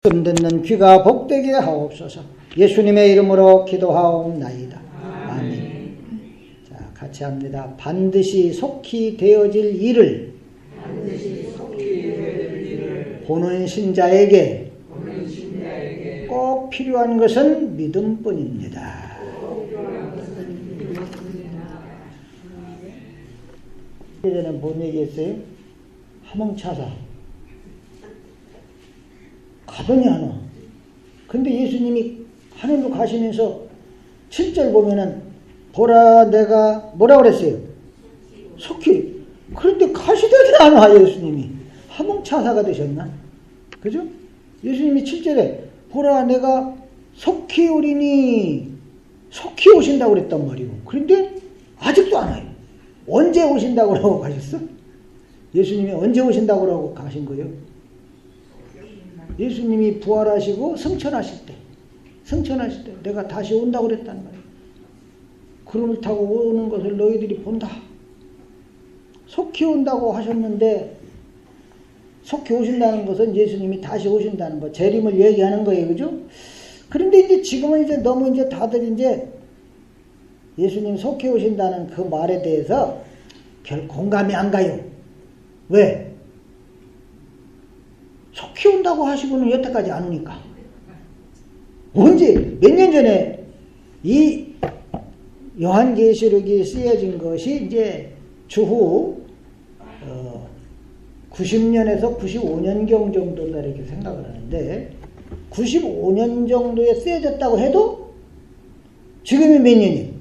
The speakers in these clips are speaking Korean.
듣는 귀가 복되게 하옵소서. 예수님의 이름으로 기도하옵나이다. 아멘. 자, 같이 합니다. 반드시 속히 되어질 일을 보는 신자에게 꼭 필요한 것은 믿음뿐입니다. 예전에 뭔 얘기했어요? 하몽차사 가더니 하나. 근데 예수님이 하늘로 가시면서 7절 보면은 보라 내가 뭐라고 그랬어요? 속히. 그런데 가시더니 않아. 예수님이 하몽차사가 되셨나? 그죠? 예수님이 7절에 보라 내가 속히 오리니 속히 오신다고 그랬단 말이에요. 그런데 아직도 안 와요. 언제 오신다고 하고 가셨어? 예수님이 언제 오신다고 하고 가신 거예요? 예수님이 부활하시고 승천하실 때 내가 다시 온다고 그랬단 말이에요. 구름을 타고 오는 것을 너희들이 본다. 속히 온다고 하셨는데 속히 오신다는 것은 예수님이 다시 오신다는 거, 재림을 얘기하는 거예요. 그죠? 그런데 이제 지금은 이제 너무 이제 다들 이제 예수님 속히 오신다는 그 말에 대해서 별 공감이 안 가요. 왜? 속히 온다고 하시고는 여태까지 안 오니까. 언제 몇 년 전에 이 요한계시록이 쓰여진 것이 이제 주후 90년에서 95년경 정도다 이렇게 생각을 하는데 95년 정도에 쓰여졌다고 해도 지금이 몇 년이에요?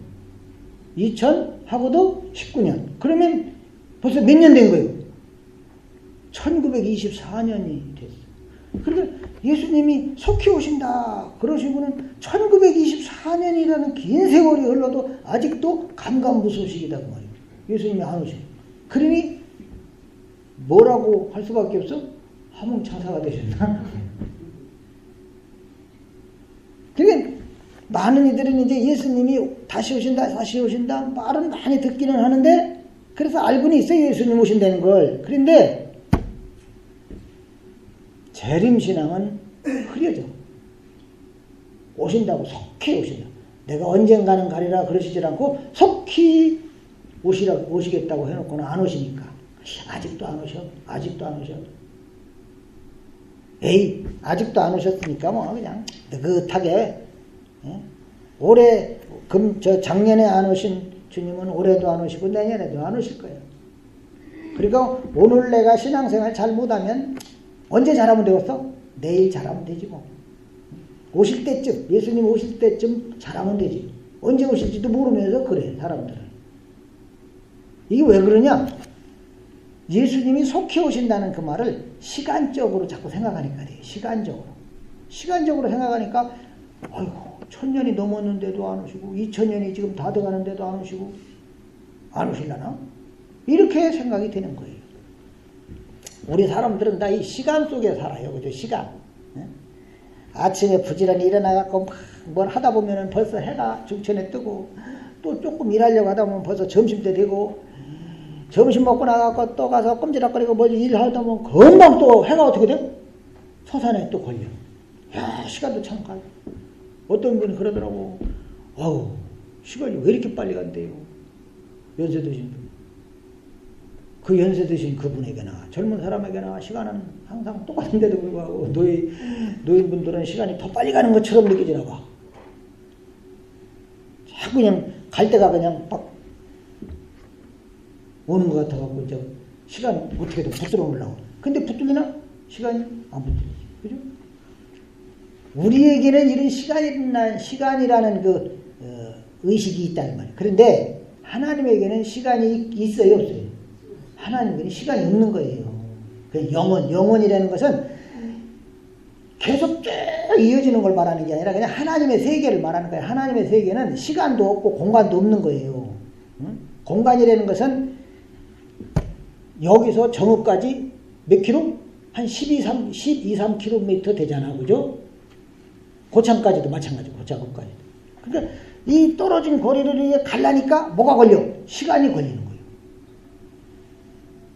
2000하고도 19년. 그러면 벌써 몇 년 된 거예요? 1924년이 됐어요. 그러니까 예수님이 속히 오신다 그러시고는 1924년이라는 긴 세월이 흘러도 아직도 감감무소식이다 그 말이에요. 예수님이 안 오시고. 그러니 뭐라고 할 수밖에 없어? 하몽차사가 되셨나? 그러니까 많은 이들은 이제 예수님이 다시 오신다 말은 많이 듣기는 하는데 그래서 알고는 있어요. 예수님 오신다는 걸. 그런데 재림신앙은 흐려져. 오신다고 속히 오신다. 내가 언젠가는 가리라 그러시질 않고 속히 오시겠다고 해놓고는 안 오시니까 아직도 안 오셔. 에이 아직도 안 오셨으니까 뭐 그냥 느긋하게 올해 작년에 안 오신 주님은 올해도 안 오시고 내년에도 안 오실 거예요. 그리고 오늘 내가 신앙생활 잘 못하면 언제 잘하면 되겠어? 내일 잘하면 되지 뭐. 오실 때쯤, 예수님 오실 때쯤 잘하면 되지. 언제 오실지도 모르면서 그래, 사람들은. 이게 왜 그러냐? 예수님이 속히 오신다는 그 말을 시간적으로 자꾸 생각하니까 그래요. 시간적으로 생각하니까 아이고 1000년이 넘었는데도 안 오시고 2000년이 지금 다 돼가는데도 안 오시고 안 오실라나? 이렇게 생각이 되는 거예요. 우리 사람들은 다 이 시간 속에 살아요. 그죠? 시간. 아침에 부지런히 일어나갖고 막 뭘 하다 보면은 벌써 해가 중천에 뜨고 또 조금 일하려고 하다 보면 벌써 점심때 되고 점심 먹고 나가고 또 가서 꼼지락거리고 뭐 일하다 보면 금방 또 해가 어떻게 돼? 서산에 또 걸려. 야, 시간도 참 가요. 어떤 분이 그러더라고. 아우, 시간이 왜 이렇게 빨리 간대요? 연세 드신 분. 그 연세 드신 그분에게나 젊은 사람에게나 시간은 항상 똑같은데도 불구하고 노인분들은 시간이 더 빨리 가는 것처럼 느껴지나 봐. 자꾸 그냥 갈 때가 그냥 막 오는 것 같아가지고 이제 시간 어떻게든 붙들어 놓으려고. 근데 붙들리나? 시간이 안 붙들리지. 그죠? 우리에게는 이런 시간이라는 그 의식이 있다는 말이에요. 그런데 하나님에게는 시간이 있어요, 없어요? 하나님에게는 시간이 없는 거예요. 그 영원이라는 것은 계속 쭉 이어지는 걸 말하는 게 아니라 그냥 하나님의 세계를 말하는 거예요. 하나님의 세계는 시간도 없고 공간도 없는 거예요. 응? 공간이라는 것은 여기서 정읍까지 몇 킬로? 한 12-13km 되잖아. 그죠? 고창까지도 마찬가지고, 고창읍까지도. 그러니까 이 떨어진 거리를 가려니까 뭐가 걸려? 시간이 걸리는 거예요.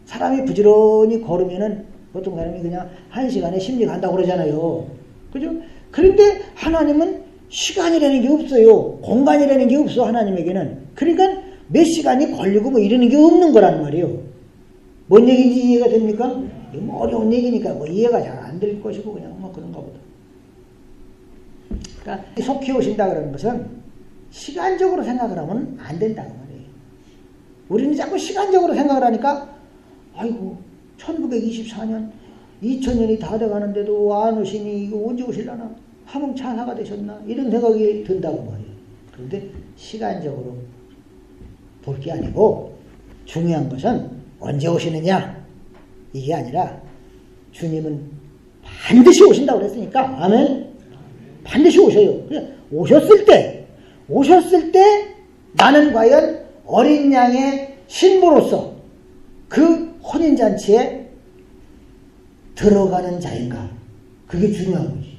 사람이 부지런히 걸으면은 보통 사람이 그냥 1시간에 10리 간다고 그러잖아요. 그죠? 그런데 하나님은 시간이라는 게 없어요. 공간이라는 게 없어, 하나님에게는. 그러니까 몇 시간이 걸리고 뭐 이러는 게 없는 거란 말이에요. 뭔 얘기인지 이해가 됩니까? 이거 뭐 어려운 얘기니까 뭐 이해가 잘 안 될 것이고 그냥 뭐 그런가 보다. 그러니까 속히 오신다 그러는 것은 시간적으로 생각을 하면 안 된다고 말이에요. 우리는 자꾸 시간적으로 생각을 하니까 아이고 1924년 2000년이 다 돼가는데도 안 오시니 이거 언제 오실라나? 화명차사가 되셨나? 이런 생각이 든다고 말이에요. 그런데 시간적으로 볼 게 아니고 중요한 것은 언제 오시느냐? 이게 아니라 주님은 반드시 오신다고 그랬으니까 아멘. 반드시 오셔요. 오셨을 때 나는 과연 어린 양의 신부로서 그 혼인잔치에 들어가는 자인가? 그게 중요한 거지.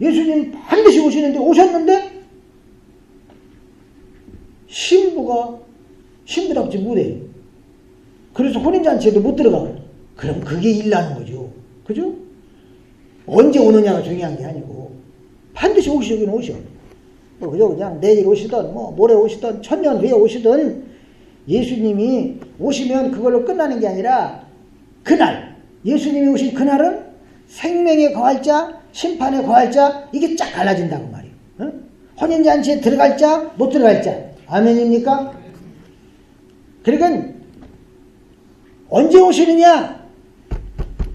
예수님 반드시 오시는데 오셨는데 신부답지 못해요. 그래서 혼인잔치에도 못 들어가. 그럼 그게 일나는 거죠. 그죠? 언제 오느냐가 중요한 게 아니고 반드시 오시긴 오셔. 뭐 그죠? 그냥 내일 오시든 뭐 모레 오시든 1000년 후에 오시든 예수님이 오시면 그걸로 끝나는 게 아니라 그날 예수님이 오신 그날은 생명에 거할 자, 심판에 거할 자 이게 쫙 갈라진다고 말이에요. 어? 혼인잔치에 들어갈 자, 못 들어갈 자. 아멘입니까? 그러니까 언제 오시느냐?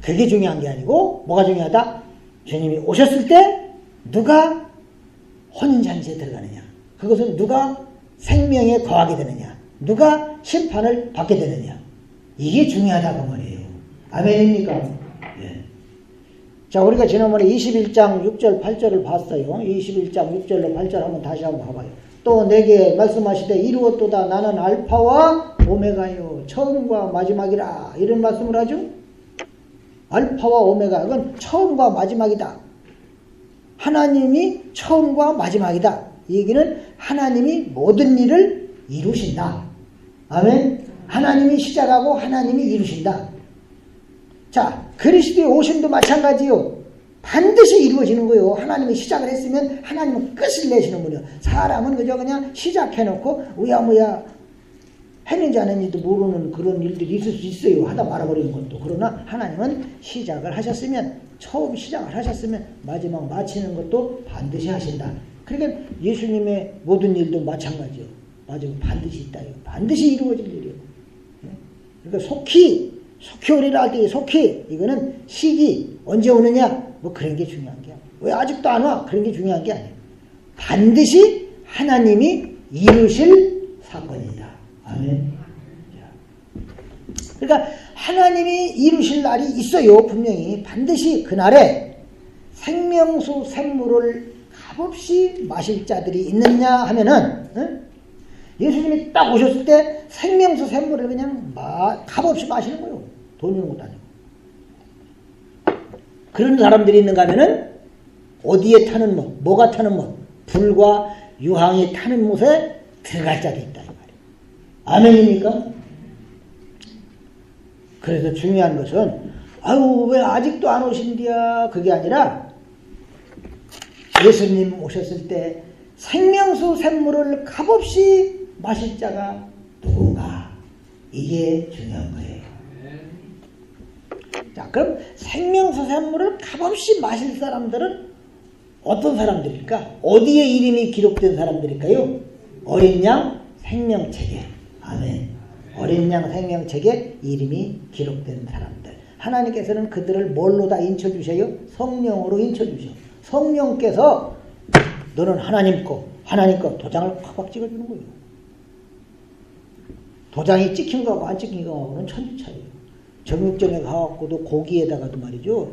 그게 중요한 게 아니고 뭐가 중요하다? 주님이 오셨을 때 누가 혼인잔치에 들어가느냐? 그것은 누가 생명에 거하게 되느냐? 누가 심판을 받게 되느냐? 이게 중요하다고 말이에요. 아멘입니까? 예. 자, 우리가 지난번에 21장 6절 8절을 봤어요. 21장 6절로 8절 한번 다시 한번 봐봐요. 또 내게 말씀하시되 이루었도다 나는 알파와 오메가요 처음과 마지막이라 이런 말씀을 하죠. 알파와 오메가 그건 처음과 마지막이다. 하나님이 처음과 마지막이다. 이 얘기는 하나님이 모든 일을 이루신다. 아멘. 하나님이 시작하고 하나님이 이루신다. 자, 그리스도의 오심도 마찬가지요. 반드시 이루어지는 거예요. 하나님이 시작을 했으면 하나님은 끝을 내시는 분이요. 사람은 그냥 시작해놓고 우야무야 했는지 안 했는지도 모르는 그런 일들이 있을 수 있어요. 하다 말아버리는 것도. 그러나 하나님은 시작을 하셨으면 처음 시작을 하셨으면 마지막 마치는 것도 반드시 하신다. 그러니까 예수님의 모든 일도 마찬가지요. 마지막 반드시 있다. 반드시 이루어질 일이에요. 그러니까 속히 오리라 할 때 속히 이거는 시기 언제 오느냐 뭐 그런 게 중요한 게 아니에요. 왜 아직도 안 와? 그런 게 중요한 게 아니에요. 반드시 하나님이 이루실 사건이다. 아멘. 그러니까 하나님이 이루실 날이 있어요. 분명히 반드시 그날에 생명수 샘물을 값없이 마실 자들이 있느냐 하면은 예수님이 딱 오셨을 때 생명수 샘물을 그냥 값없이 마시는 거예요. 돈 있는 것도 아니고. 그런 사람들이 있는가 하면은 어디에 타는 못, 뭐가 타는 못, 불과 유황이 타는 못에 들어갈 자도 있다. 이 말이에요. 아멘입니까? 그래서 중요한 것은 아유 왜 아직도 안 오신디야 그게 아니라 예수님 오셨을 때 생명수 샘물을 값없이 마실 자가 누군가 이게 중요한 거예요. 자, 그럼 생명수 샘물을 값없이 마실 사람들은 어떤 사람들일까? 어디에 이름이 기록된 사람들일까요? 어린 양 생명책에. 아멘. 어린 양 생명책에 이름이 기록된 사람들. 하나님께서는 그들을 뭘로 다 인쳐주셔요? 성령으로 인쳐주셔. 성령께서 너는 하나님 거 도장을 팍팍 찍어주는 거예요. 도장이 찍힌 거하고 안 찍힌 거하고는 천지차이에요. 정육점에 가갖고도 고기에다가도 말이죠.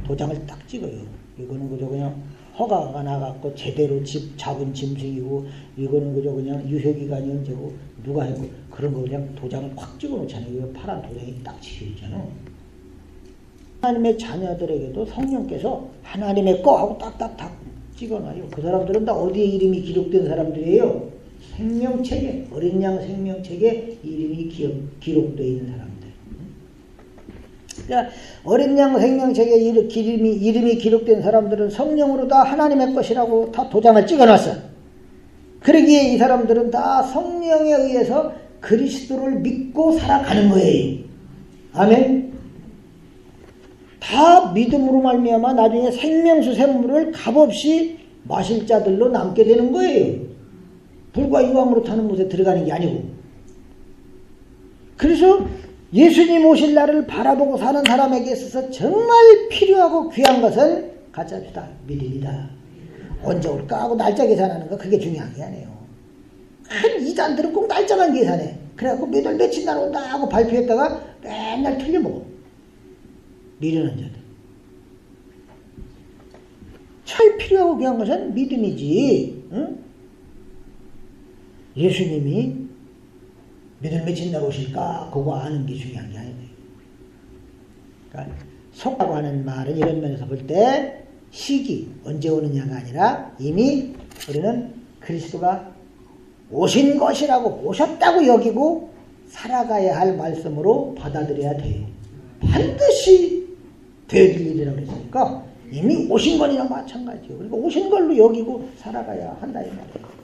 도장을 딱 찍어요. 이거는 그저 그냥 허가가 나갖고 제대로 잡은 짐승이고 이거는 그저 그냥 유효기간이 언제고 누가 했고 그런 거 그냥 도장을 확 찍어 놓잖아요. 파란 도장이 딱 찍혀 있잖아요. 하나님의 자녀들에게도 성령께서 하나님의 거 하고 딱딱딱 찍어놔요. 그 사람들은 다 어디에 이름이 기록된 사람들이에요? 생명책에, 어린 양 생명책에 이름이 기록되어 있는 사람들. 그러니까 어린 양 생명책에 이름이 기록된 사람들은 성령으로 다 하나님의 것이라고 다 도장을 찍어놨어. 그러기에 이 사람들은 다 성령에 의해서 그리스도를 믿고 살아가는 거예요. 아멘. 다 믿음으로 말미암아 나중에 생명수 샘물을 값없이 마실 자들로 남게 되는 거예요. 불과 유황으로 타는 곳에 들어가는 게 아니고. 그래서 예수님 오실 날을 바라보고 사는 사람에게 있어서 정말 필요하고 귀한 것은 같이 합시다. 믿음이다. 언제 올까 하고 날짜 계산하는 거 그게 중요한 게 아니에요. 한 이단들은 꼭 날짜만 계산해. 그래갖고 몇 월 며칠 날 온다 하고 발표했다가 맨날 틀려먹어. 미련한 자들. 제일 필요하고 귀한 것은 믿음이지. 응? 예수님이 몇 월 며칠 날 오실까 그거 아는 게 중요한 게 아니에요. 그러니까 속다고 하는 말은 이런 면에서 볼 때 시기 언제 오느냐가 아니라 이미 우리는 그리스도가 오신 것이라고 오셨다고 여기고 살아가야 할 말씀으로 받아들여야 돼요. 반드시 되어질 일이라고 했으니까 이미 오신 것이랑 마찬가지예요. 그러니까 오신 걸로 여기고 살아가야 한다 이 말이에요.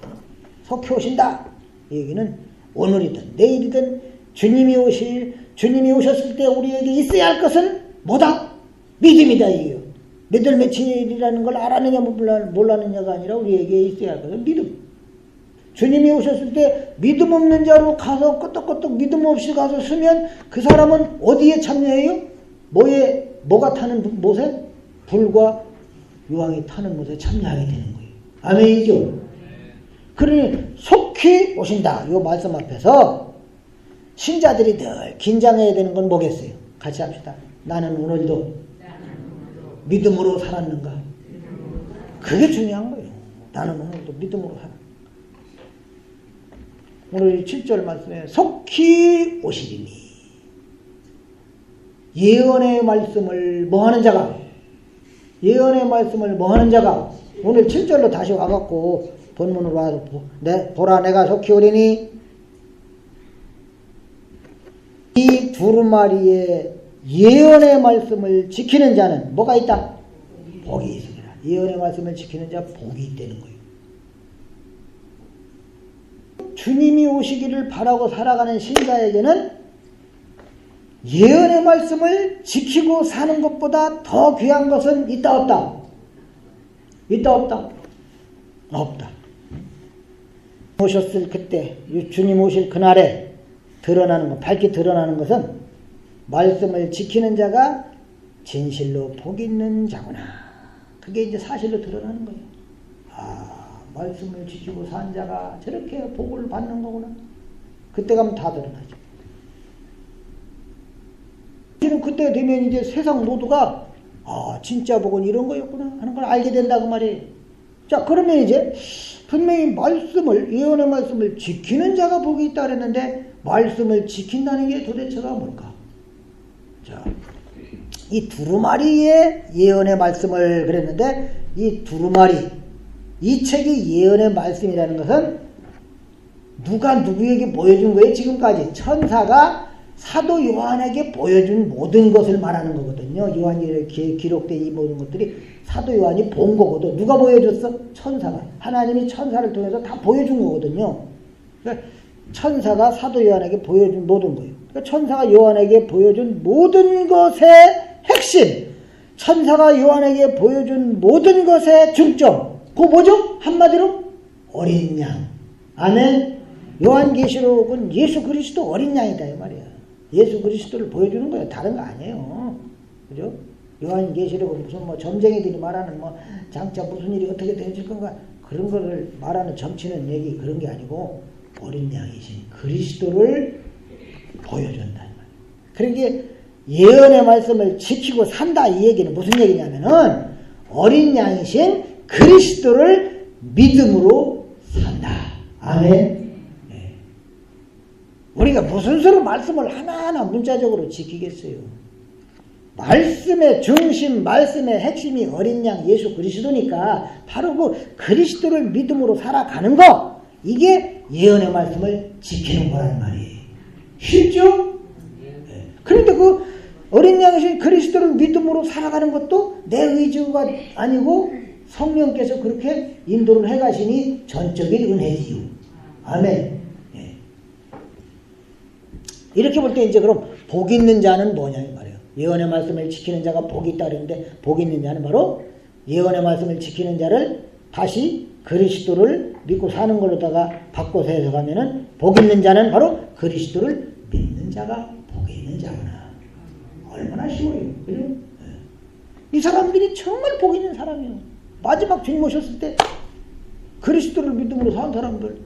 속히 오신다. 이 얘기는 오늘이든 내일이든 주님이 오셨을 때 우리에게 있어야 할 것은 뭐다? 믿음이다 이게요. 몇 월 며칠이라는 걸 알았느냐 몰랐느냐가 아니라 우리에게 있어야 할 것은 믿음. 주님이 오셨을 때 믿음 없는 자로 가서 끄떡끄떡 믿음 없이 가서 쓰면 그 사람은 어디에 참여해요? 뭐가 타는 못에? 불과 유황이 타는 못에 참여하게 되는 거예요. 아멘이죠? 그러니 속히 오신다. 이 말씀 앞에서 신자들이 늘 긴장해야 되는 건 뭐겠어요? 같이 합시다. 나는 오늘도 믿음으로 살았는가? 그게 중요한 거예요. 나는 오늘도 믿음으로 살았는가? 오늘 7절 말씀에 속히 오시리니 예언의 말씀을 뭐하는 자가 오늘 7절로 다시 와갖고 본문으로 와서 보라 내가 속히 오리니 이 두루마리의 예언의 말씀을 지키는 자는 뭐가 있다? 복이 있으리라. 예언의 말씀을 지키는 자 복이 있다는 거예요. 주님이 오시기를 바라고 살아가는 신자에게는 예언의 말씀을 지키고 사는 것보다 더 귀한 것은 있다 없다? 있다 없다? 없다. 오셨을 그때 주님 오실 그날에 드러나는 것, 밝게 드러나는 것은 말씀을 지키는 자가 진실로 복 있는 자구나. 그게 이제 사실로 드러나는 거예요. 말씀을 지키고 산 자가 저렇게 복을 받는 거구나. 그때 가면 다 드러나죠. 지금 그때 되면 이제 세상 모두가 진짜 복은 이런 거였구나 하는 걸 알게 된다고 말이에요. 자, 그러면 이제 분명히 예언의 말씀을 지키는 자가 복이 있다 그랬는데 말씀을 지킨다는 게 도대체가 뭘까? 자, 이 두루마리의 예언의 말씀을 그랬는데 이 두루마리 이 책이 예언의 말씀이라는 것은 누가 누구에게 보여준 거예요? 지금까지 천사가 사도 요한에게 보여준 모든 것을 말하는 거거든요. 요한이 기록된 이 모든 것들이 사도 요한이 본 거거든. 누가 보여줬어? 천사가. 하나님이 천사를 통해서 다 보여준 거거든요. 그러니까 천사가 사도 요한에게 보여준 모든 거예요. 그러니까 천사가 요한에게 보여준 모든 것의 핵심, 천사가 요한에게 보여준 모든 것의 중점, 그거 뭐죠? 한마디로 어린 양. 아멘. 요한계시록은 예수 그리스도 어린 양이다 이 말이야. 예수 그리스도를 보여주는 거예요. 다른 거 아니에요. 그죠? 요한계시록은 무슨 점쟁이들이 말하는 장차 무슨 일이 어떻게 되어질 건가 그런 거를 말하는 점치는 얘기 그런 게 아니고 어린 양이신 그리스도를 보여준다는 말이에요. 그러니까 예언의 말씀을 지키고 산다 이 얘기는 무슨 얘기냐면은 어린 양이신 그리스도를 믿음으로 산다. 아멘. 네. 우리가 무슨 수로 말씀을 하나하나 문자적으로 지키겠어요. 말씀의 중심, 말씀의 핵심이 어린 양 예수 그리스도니까 바로 그 그리스도를 믿음으로 살아가는 거, 이게 예언의 말씀을 지키는 거란 말이에요. 쉽죠? 네. 그런데 그 어린 양이신 그리스도를 믿음으로 살아가는 것도 내 의지가 아니고 성령께서 그렇게 인도를 해가시니 전적인 은혜지요. 아멘. 예. 이렇게 볼 때 이제 그럼 복 있는 자는 뭐냐 이 말이에요. 예언의 말씀을 지키는 자가 복이 있다 그랬는데 복 있는 자는 바로 예언의 말씀을 지키는 자를 다시 그리스도를 믿고 사는 걸로다가 바꿔서 해석하면은 복 있는 자는 바로 그리스도를 믿는 자가 복이 있는 자구나. 얼마나 쉬워요. 그죠? 이 사람들이 정말 복 있는 사람이에요. 마지막 주님 오셨을 때 그리스도를 믿음으로 산 사람들,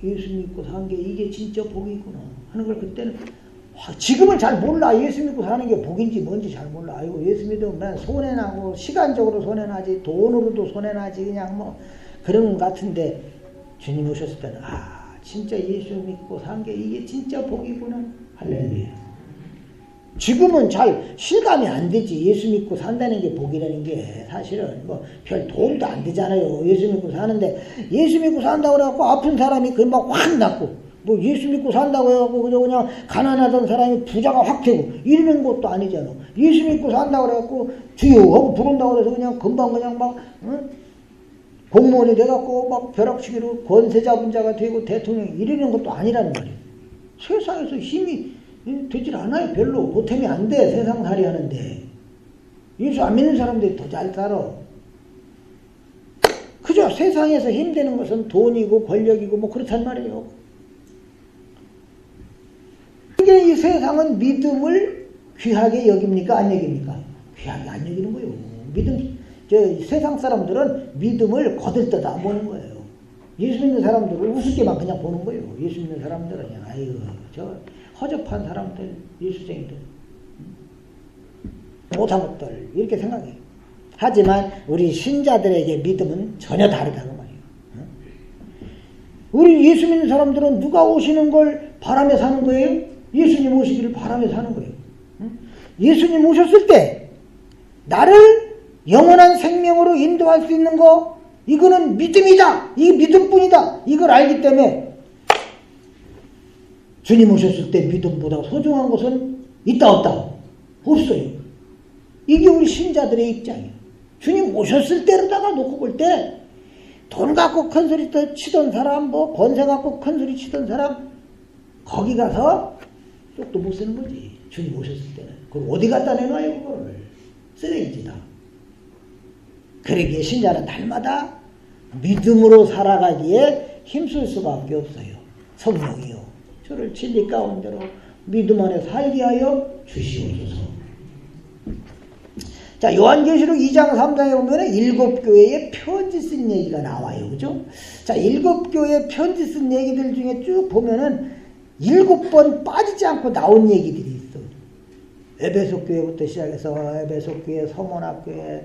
예수 믿고 산 게 이게 진짜 복이구나 하는 걸 그때는, 지금은 잘 몰라. 예수 믿고 사는 게 복인지 뭔지 잘 몰라. 아이고, 예수 믿으면 난 손해나고, 시간적으로 손해나지, 돈으로도 손해나지, 그냥 뭐, 그런 것 같은데, 주님 오셨을 때는, 진짜 예수 믿고 산 게 이게 진짜 복이구나. 할렐루야. 지금은 잘 실감이 안 되지. 예수 믿고 산다는 게 복이라는 게 사실은 뭐 별 도움도 안 되잖아요. 예수 믿고 사는데, 예수 믿고 산다고 그래갖고 아픈 사람이 금방 확 낫고, 뭐 예수 믿고 산다고 해갖고 그냥 가난하던 사람이 부자가 확 되고 이러는 것도 아니잖아. 예수 믿고 산다고 그래갖고 주여 하고 부른다고 해서 그냥 금방 그냥 막 공무원이 돼갖고 막 벼락치기로 권세 잡은 자가 되고 대통령이 이러는 것도 아니라는 말이에요. 세상에서 힘이 되질 않아요. 별로 보탬이 안 돼. 세상살이 하는데 예수 안 믿는 사람들이 더 잘 살아. 그죠? 세상에서 힘드는 것은 돈이고 권력이고 뭐 그렇단 말이에요. 그게 이 세상은 믿음을 귀하게 여깁니까? 안 여깁니까? 귀하게 안 여기는 거예요. 세상 사람들은 믿음을 거들떠도 안 보는 거예요. 예수 믿는 사람들을 우습게만 그냥 보는 거예요. 예수 믿는 사람들은 그냥, 아이고, 저 허접한 사람들, 예수쟁이들, 못한 것들, 이렇게 생각해요. 하지만 우리 신자들에게 믿음은 전혀 다르다고 말이에요. 우리 예수 믿는 사람들은 누가 오시는 걸 바라며 사는 거예요? 예수님 오시기를 바라며 사는 거예요. 예수님 오셨을 때 나를 영원한 생명으로 인도할 수 있는 거, 이거는 믿음이다. 이게 믿음뿐이다. 이걸 알기 때문에 주님 오셨을 때 믿음보다 소중한 것은 있다 없다? 없어요. 이게 우리 신자들의 입장이에요. 주님 오셨을 때로다가 놓고 볼 때 돈 갖고 큰 소리 치던 사람, 뭐 권세 갖고 큰 소리 치던 사람, 거기 가서 쪽도 못 쓰는 거지. 주님 오셨을 때는. 그걸 어디 갖다 내놔요, 그걸. 쓰레기지다. 그러기에 신자는 날마다 믿음으로 살아가기에 힘쓸 수밖에 없어요. 성령이요, 저를 진리 가운데로 믿음 안에 살게 하여 주시옵소서. 자, 요한계시록 2장 3장에 보면 7교회에 편지 쓴 얘기가 나와요. 그죠? 자, 7교회에 편지 쓴 얘기들 중에 쭉 보면은 7번 빠지지 않고 나온 얘기들이 있어. 에베소 교회부터 시작해서 에베소 교회, 서모나 교회,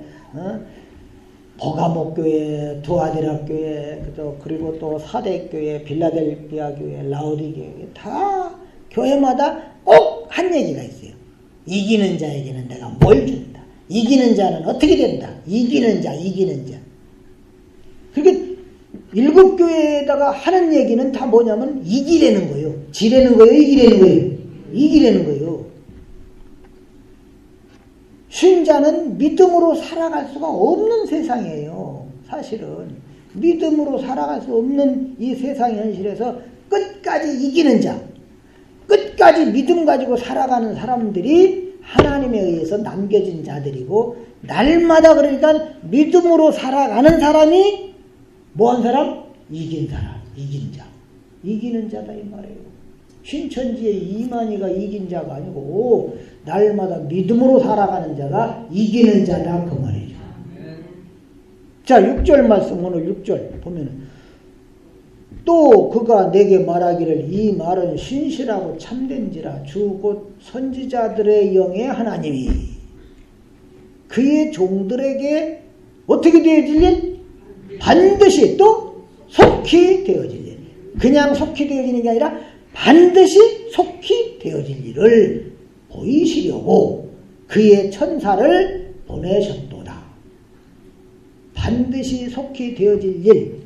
버가모 교회, 두아디라 교회, 그리고 또 사대 교회, 빌라델피아 교회, 라우디 교회, 다 교회마다 꼭 한 얘기가 있어요. 이기는 자에게는 내가 뭘 준다. 이기는 자는 어떻게 된다. 이기는 자, 이기는 자. 그러니까 7교회에다가 하는 얘기는 다 뭐냐면 이기려는 거예요. 지려는 거예요, 이기려는 거예요. 이기려는 거예요. 신자는 믿음으로 살아갈 수가 없는 세상이에요. 사실은 믿음으로 살아갈 수 없는 이 세상 현실에서 끝까지 이기는 자, 끝까지 믿음 가지고 살아가는 사람들이 하나님에 의해서 남겨진 자들이고, 날마다 그러니까 믿음으로 살아가는 사람이 뭐한 사람? 이긴 사람, 이긴 자. 이기는 자다 이 말이에요. 신천지의 이만희가 이긴 자가 아니고 날마다 믿음으로 살아가는 자가 이기는 자다 그 말이죠. 자, 6절 말씀, 오늘 6절 보면은 또 그가 내게 말하기를 이 말은 신실하고 참된지라 주 곧 선지자들의 영의 하나님이 그의 종들에게 어떻게 되어질 일? 반드시 또 속히 되어질 일. 그냥 속히 되어지는 게 아니라 반드시 속히 되어질 일을 보이시려고 그의 천사를 보내셨도다. 반드시 속히 되어질 일.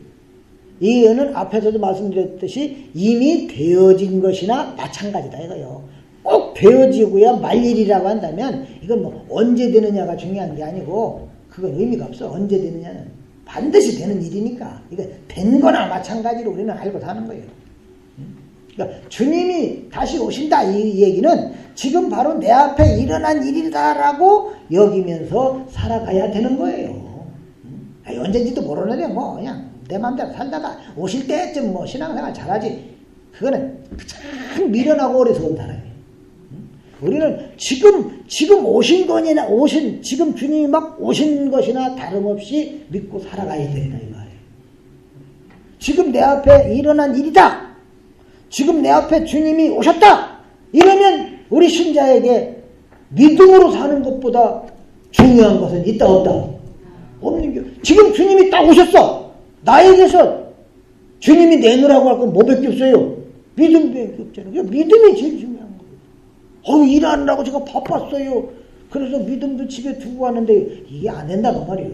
이는 앞에서도 말씀드렸듯이 이미 되어진 것이나 마찬가지다 이거요. 꼭 되어지고야 말 일이라고 한다면 이건 뭐 언제 되느냐가 중요한 게 아니고 그건 의미가 없어. 언제 되느냐는 반드시 되는 일이니까 이거 된 거나 마찬가지로 우리는 알고 사는 거예요. 그러니까 주님이 다시 오신다 이 얘기는 지금 바로 내 앞에 일어난 일이다라고 여기면서 살아가야 되는 거예요. 언제인지도 모르는데 뭐 그냥 내 마음대로 살다가 오실 때쯤 뭐 신앙생활 잘하지. 그거는 참 미련하고 어리석은 사람이에요. 우리는 지금 오신 거니나 지금 주님이 막 오신 것이나 다름없이 믿고 살아가야 된다 이 말이에요. 지금 내 앞에 일어난 일이다. 지금 내 앞에 주님이 오셨다. 이러면 우리 신자에게 믿음으로 사는 것보다 중요한 것은 있다 없다? 없는 게 지금 주님이 딱 오셨어. 나에게서 주님이 내놓으라고 할 건 뭐밖에 없어요? 믿음밖에 없잖아요. 믿음이 제일 중요한 거예요. 일하느라고 제가 바빴어요. 그래서 믿음도 집에 두고 왔는데 이게 안 된다고 말이에요.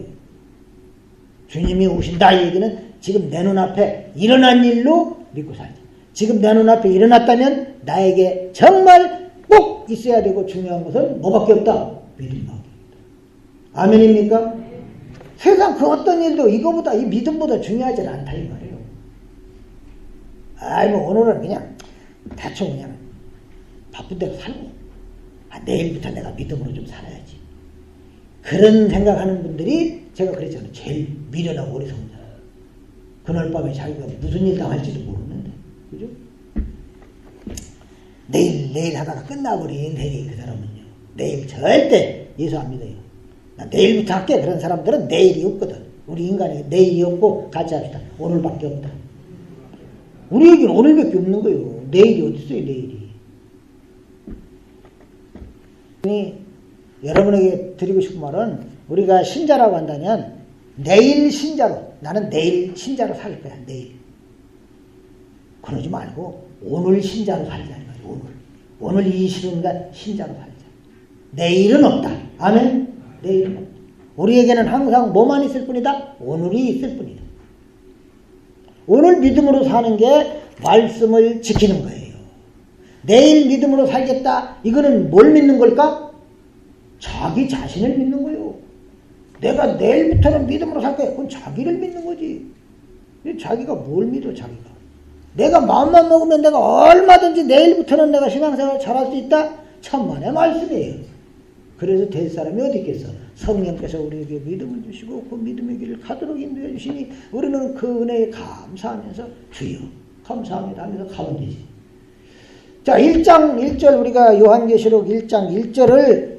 주님이 오신다 이 얘기는 지금 내 눈앞에 일어난 일로 믿고 살자. 지금 내 눈앞에 일어났다면 나에게 정말 꼭 있어야 되고 중요한 것은 뭐밖에 없다? 믿음밖에 없다. 아멘입니까? 세상 그 어떤 일도 이거보다 이 믿음보다 중요하지 않다 이 말이에요. 뭐 오늘은 그냥 대충 그냥 바쁜 대로 살고 내일부터 내가 믿음으로 좀 살아야지. 그런 생각하는 분들이 제가 그랬잖아요. 제일 미련하고 어리석은 사람. 그날 밤에 자기가 무슨 일 당할지도 모르는데 그죠? 내일 하다가 끝나버린 내일 그 사람은요. 내일 절대 예수 안 믿어요. 나 내일부터 할게. 그런 사람들은 내일이 없거든. 우리 인간에게 내일이 없고 같이 합시다. 오늘밖에 없다. 우리에게는 오늘밖에 없는 거예요. 내일이 어디 있어요 내일이. 여러분에게 드리고 싶은 말은 우리가 신자라고 한다면 내일 신자로 나는 내일 신자로 살 거야. 내일. 그러지 말고 오늘 신자로 살자. 오늘 이 시간간 신자로 살자. 내일은 없다. 아멘. 내일은 없다. 우리에게는 항상 뭐만 있을 뿐이다? 오늘이 있을 뿐이다. 오늘 믿음으로 사는 게 말씀을 지키는 거예요. 내일 믿음으로 살겠다. 이거는 뭘 믿는 걸까? 자기 자신을 믿는 거예요. 내가 내일부터는 믿음으로 살 거야. 그건 자기를 믿는 거지. 자기가 뭘 믿어 자기가. 내가 마음만 먹으면 내가 얼마든지 내일부터는 내가 신앙생활 잘할 수 있다? 천만의 말씀이에요. 그래서 될 사람이 어디 있겠어? 성령께서 우리에게 믿음을 주시고 그 믿음의 길을 가도록 인도해 주시니 우리는 그 은혜에 감사하면서 주여 감사합니다 하면서 가면 되지. 자, 1장 1절 우리가 요한계시록 1장 1절을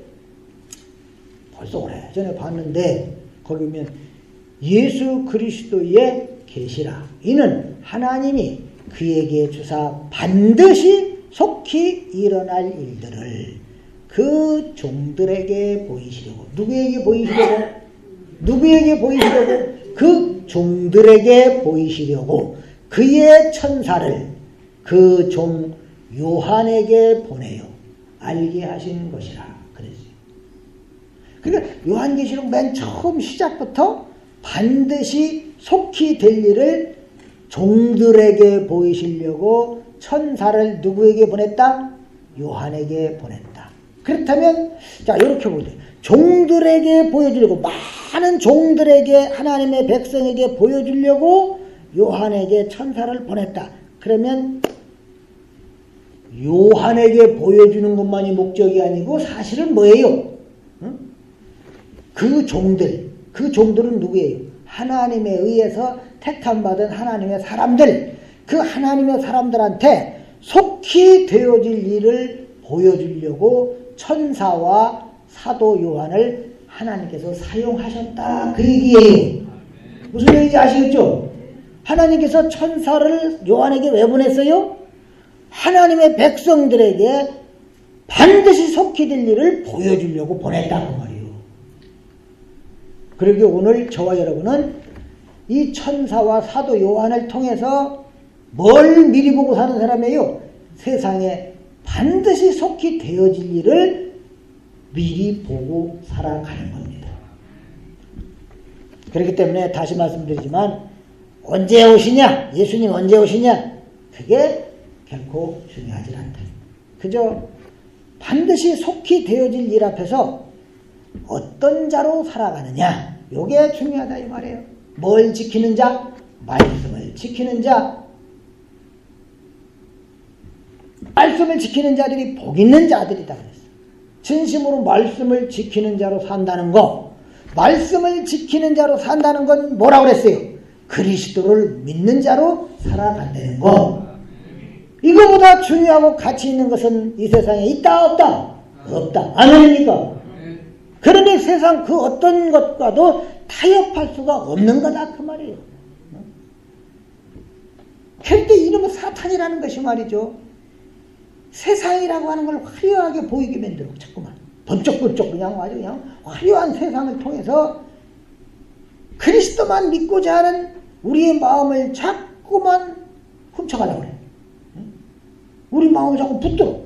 벌써 오래전에 봤는데 거기 보면 예수 그리스도의 계시라. 이는 하나님이 그에게 주사 반드시 속히 일어날 일들을 그 종들에게 보이시려고. 누구에게 보이시려고? 누구에게 보이시려고? 그 종들에게 보이시려고 그의 천사를 그 종 요한에게 보내요. 알게 하신 것이라. 그랬어요. 그러니까 요한계시록 맨 처음 시작부터 반드시 속히 될 일을 종들에게 보이시려고 천사를 누구에게 보냈다? 요한에게 보냈다. 그렇다면 자 이렇게 보세요. 종들에게 보여주려고 많은 종들에게 하나님의 백성에게 보여주려고 요한에게 천사를 보냈다. 그러면 요한에게 보여주는 것만이 목적이 아니고 사실은 뭐예요? 응? 그 종들은 누구예요? 하나님에 의해서 택함받은 하나님의 사람들, 그 하나님의 사람들한테 속히 되어질 일을 보여주려고 천사와 사도 요한을 하나님께서 사용하셨다. 그 얘기예요. 무슨 얘기인지 아시겠죠? 하나님께서 천사를 요한에게 왜 보냈어요? 하나님의 백성들에게 반드시 속히 될 일을 보여주려고 보냈다고 말이에요. 그러기에 오늘 저와 여러분은 이 천사와 사도 요한을 통해서 뭘 미리 보고 사는 사람이에요? 세상에 반드시 속히 되어질 일을 미리 보고 살아가는 겁니다. 그렇기 때문에 다시 말씀드리지만 언제 오시냐? 예수님 언제 오시냐? 그게 결코 중요하지 않다. 그저 반드시 속히 되어질 일 앞에서 어떤 자로 살아가느냐, 요게 중요하다 이 말이에요. 뭘 지키는 자? 말씀을 지키는 자. 말씀을 지키는 자들이 복 있는 자들이다 그랬어요. 진심으로 말씀을 지키는 자로 산다는 거, 말씀을 지키는 자로 산다는 건 뭐라고 그랬어요? 그리스도를 믿는 자로 살아간다는 거. 이거보다 중요하고 가치 있는 것은 이 세상에 있다 없다? 없다. 아멘입니까? 그런데 세상 그 어떤 것과도 타협할 수가 없는 거다 그 말이에요. 절대 이놈의 사탄이라는 것이 말이죠, 세상이라고 하는 걸 화려하게 보이게 만들어. 자꾸만 번쩍번쩍 그냥 아주 그냥 화려한 세상을 통해서 그리스도만 믿고자 하는 우리의 마음을 자꾸만 훔쳐가려고 그래. 우리 마음을 자꾸 붙들어.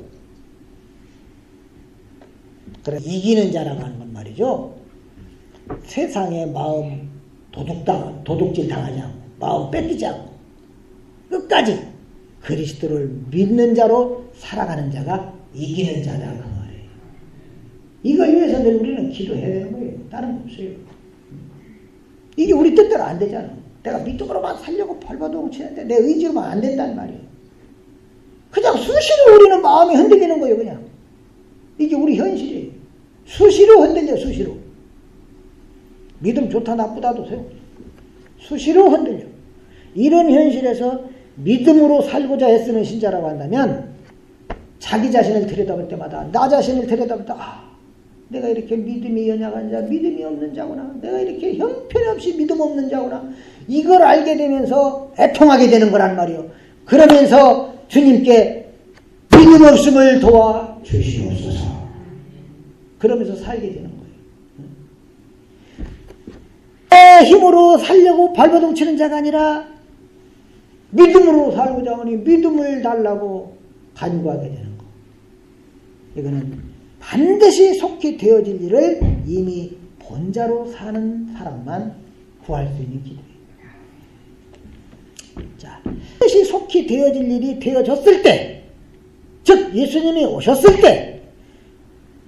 그래, 이기는 자라고 하는 건 말이죠, 세상의 마음 도둑질 당하지 않고 마음 뺏기지 않고 끝까지 그리스도를 믿는 자로 살아가는 자가 이기는 자다 그 말이에요. 이걸 위해서 늘 우리는 기도해야 되는 거예요. 다른 거 없어요. 이게 우리 뜻대로 안 되잖아. 내가 믿음으로만 살려고 발버둥 치는데 내 의지로만 안 된단 말이에요. 그냥 수시로 우리는 마음이 흔들리는 거예요. 그냥 이게 우리 현실이에요. 수시로 흔들려. 수시로. 믿음 좋다 나쁘다도 소용없어. 수시로 흔들려. 이런 현실에서 믿음으로 살고자 애쓰는 신자라고 한다면 자기 자신을 들여다볼 때마다, 나 자신을 들여다볼 때, 내가 이렇게 믿음이 연약한 자, 믿음이 없는 자구나, 내가 이렇게 형편없이 믿음 없는 자구나, 이걸 알게 되면서 애통하게 되는 거란 말이에요. 그러면서 주님께 믿음 없음을 도와 주시옵소서, 그러면서 살게 되는 거예요. 내 힘으로 살려고 발버둥 치는 자가 아니라 믿음으로 살고자 하니 믿음을 달라고 간구하게 되는 거. 이거는 반드시 속히 되어질 일을 이미 본자로 사는 사람만 구할 수 있는 기도예요. 자, 반드시 속히 되어질 일이 되어졌을 때, 즉 예수님이 오셨을 때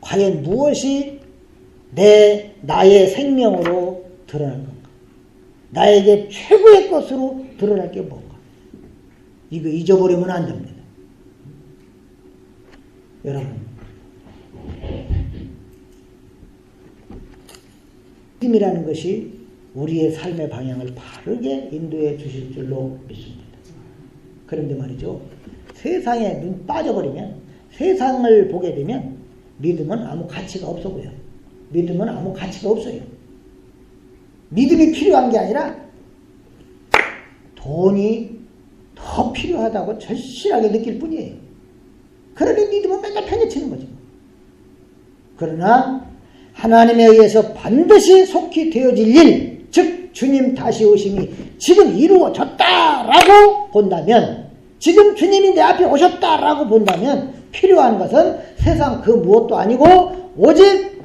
과연 무엇이 나의 생명으로 드러날 건가? 나에게 최고의 것으로 드러날 게 뭔가? 이거 잊어버리면 안 됩니다. 여러분, 믿음이라는 것이 우리의 삶의 방향을 바르게 인도해 주실 줄로 믿습니다. 그런데 말이죠, 세상에 눈 빠져버리면, 세상을 보게 되면 믿음은 아무 가치가 없어 보여요. 믿음은 아무 가치가 없어요. 믿음이 필요한 게 아니라 돈이 더 필요하다고 절실하게 느낄 뿐이에요. 그러니 믿음은 맨날 팽개치는 거죠. 그러나 하나님에 의해서 반드시 속히 되어질 일, 즉 주님 다시 오심이 지금 이루어졌다라고 본다면, 지금 주님이 내 앞에 오셨다라고 본다면 필요한 것은 세상 그 무엇도 아니고 오직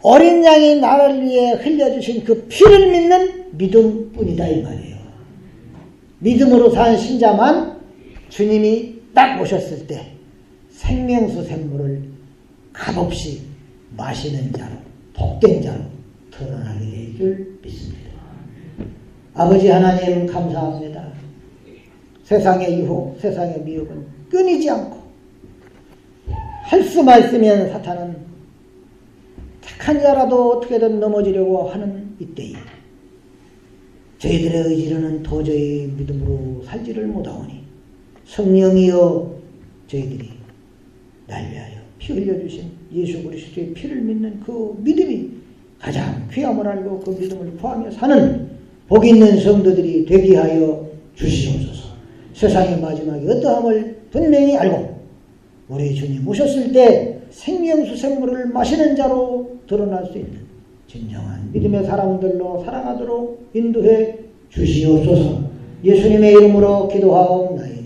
어린 양이 나를 위해 흘려주신 그 피를 믿는 믿음뿐이다 이 말이에요. 믿음으로 산 신자만 주님이 딱 오셨을 때 생명수 샘물을 값없이 마시는 자로, 복된 자로 드러나게 될 줄 믿습니다. 아버지 하나님 감사합니다. 세상의 유혹, 세상의 미혹은 끊이지 않고 할 수만 있으면 사탄은 착한 자라도 어떻게든 넘어지려고 하는 이때에 저희들의 의지로는 도저히 믿음으로 살지를 못하오니 성령이여 저희들이 날 위하여 피 흘려주신 예수 그리스도의 피를 믿는 그 믿음이 가장 귀함을 알고 그 믿음을 구하며 사는 복 있는 성도들이 되게 하여 주시옵소서. 세상의 마지막이 어떠함을 분명히 알고 우리 주님 오셨을 때 생명수 샘물을 마시는 자로 드러날 수 있는 진정한 믿음의 사람들로 살아가도록 인도해 주시옵소서. 예수님의 이름으로 기도하옵나이다.